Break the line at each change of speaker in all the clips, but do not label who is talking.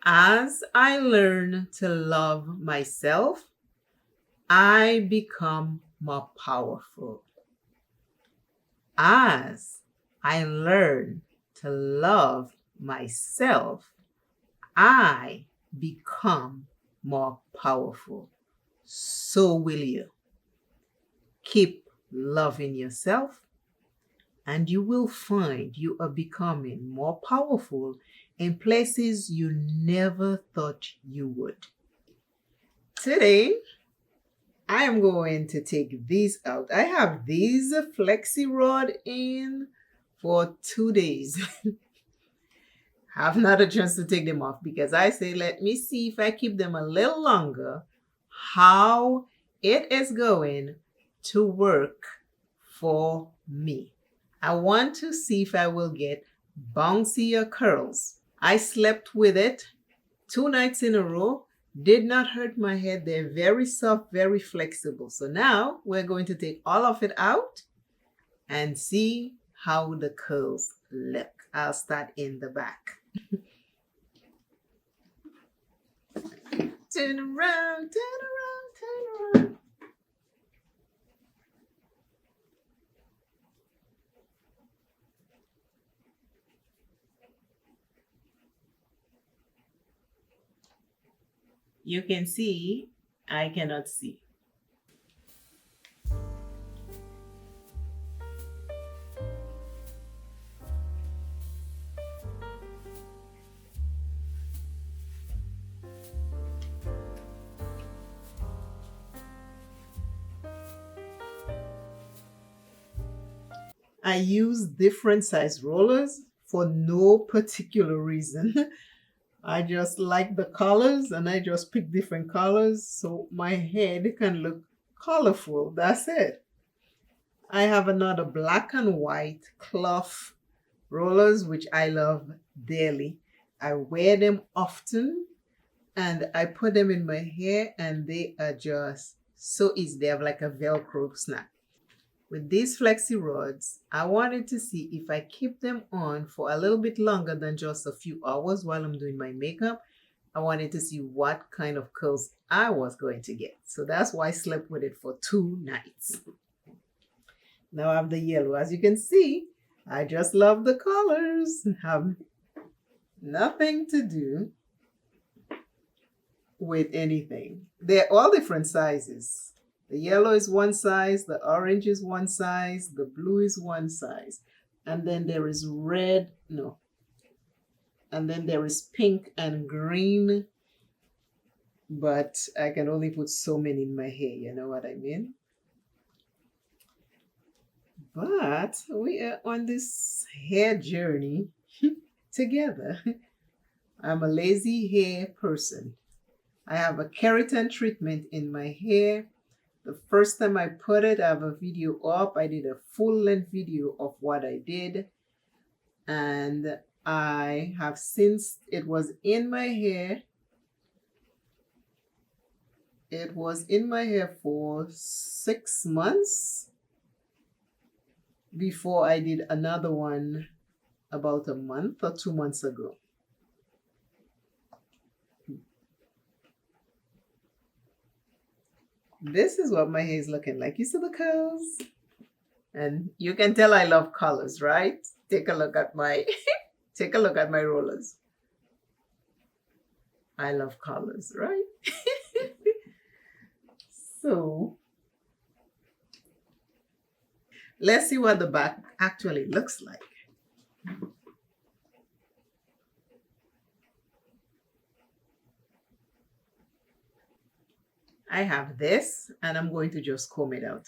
As I learn to love myself, I become more powerful. As I learn to love myself, I become more powerful. So will you. Keep loving yourself, and you will find you are becoming more powerful in places you never thought you would. Today, I am going to take these out. I have these FLEXIROD in for 2 days. Have not a chance to take them off because I say, let me see if I keep them a little longer, how it is going to work for me. I want to see if I will get bouncier curls. I slept with it 2 nights in a row. Did not hurt my head. They're very soft, very flexible. So now we're going to take all of it out and see how the curls look. I'll start in the back. Turn around, turn around, turn around. You can see, I cannot see. I use different size rollers for no particular reason. I just like the colors and I just pick different colors so my head can look colorful. That's it. I have another black and white cloth rollers which I love dearly. I wear them often and I put them in my hair and they are just so easy. They have like a Velcro snap. With these flexi rods, I wanted to see if I keep them on for a little bit longer than just a few hours while I'm doing my makeup. I wanted to see what kind of curls I was going to get. So that's why I slept with it for 2 nights. Now I have the yellow. As you can see, I just love the colors. Have nothing to do with anything. They're all different sizes. The yellow is one size, the orange is one size, the blue is one size. And then there is red, no. And then there is pink and green. But I can only put so many in my hair, you know what I mean? But we are on this hair journey together. I'm a lazy hair person. I have a keratin treatment in my hair. The first time I put it, I have a video up. I did a full-length video of what I did. And I have since, it was in my hair. It was in my hair for 6 months before I did another one about a month or 2 months ago. This is what my hair is looking like. You see the curls? And you can tell I love colors, right? Take a look at my take a look at my rollers. I love colors, right? So let's see what the back actually looks like. I have this and I'm going to just comb it out.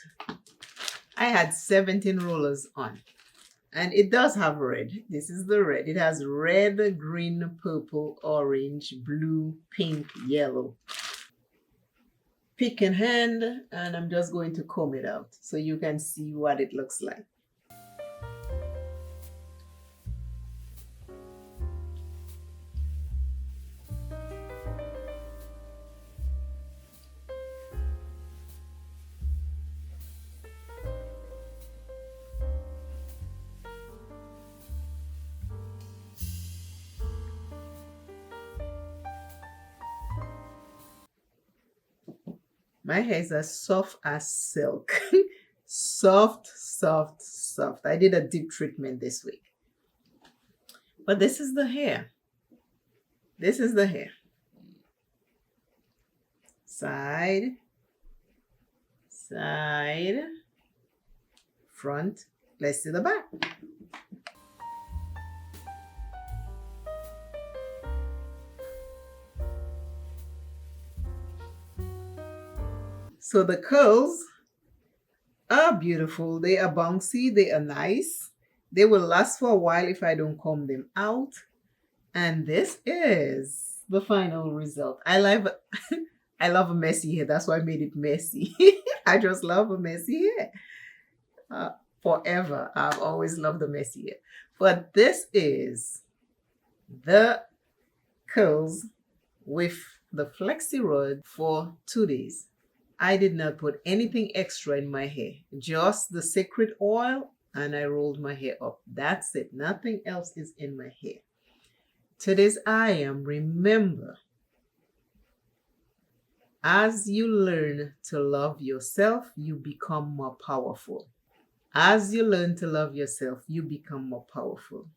I had 17 rollers on and it does have red. This is the red. It has red, green, purple, orange, blue, pink, yellow. Pick in hand and I'm just going to comb it out so you can see what it looks like. My hair is as soft as silk. Soft, soft, soft. I did a deep treatment this week. But this is the hair. This is the hair. Side, side, front. Let's see the back. So the curls are beautiful. They are bouncy. They are nice. They will last for a while if I don't comb them out. And this is the final result. I love I love a messy hair. That's why I made it messy. I just love a messy hair. Forever. I've always loved the messy hair. But this is the curls with the FLEXI ROD for 2 days. I did not put anything extra in my hair, just the sacred oil, and I rolled my hair up. That's it. Nothing else is in my hair. Today's I am, remember, as you learn to love yourself, you become more powerful. As you learn to love yourself, you become more powerful.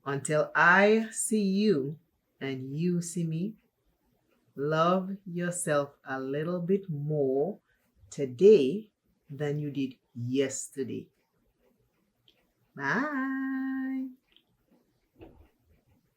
Until I see you and you see me, love yourself a little bit more today than you did yesterday. Bye.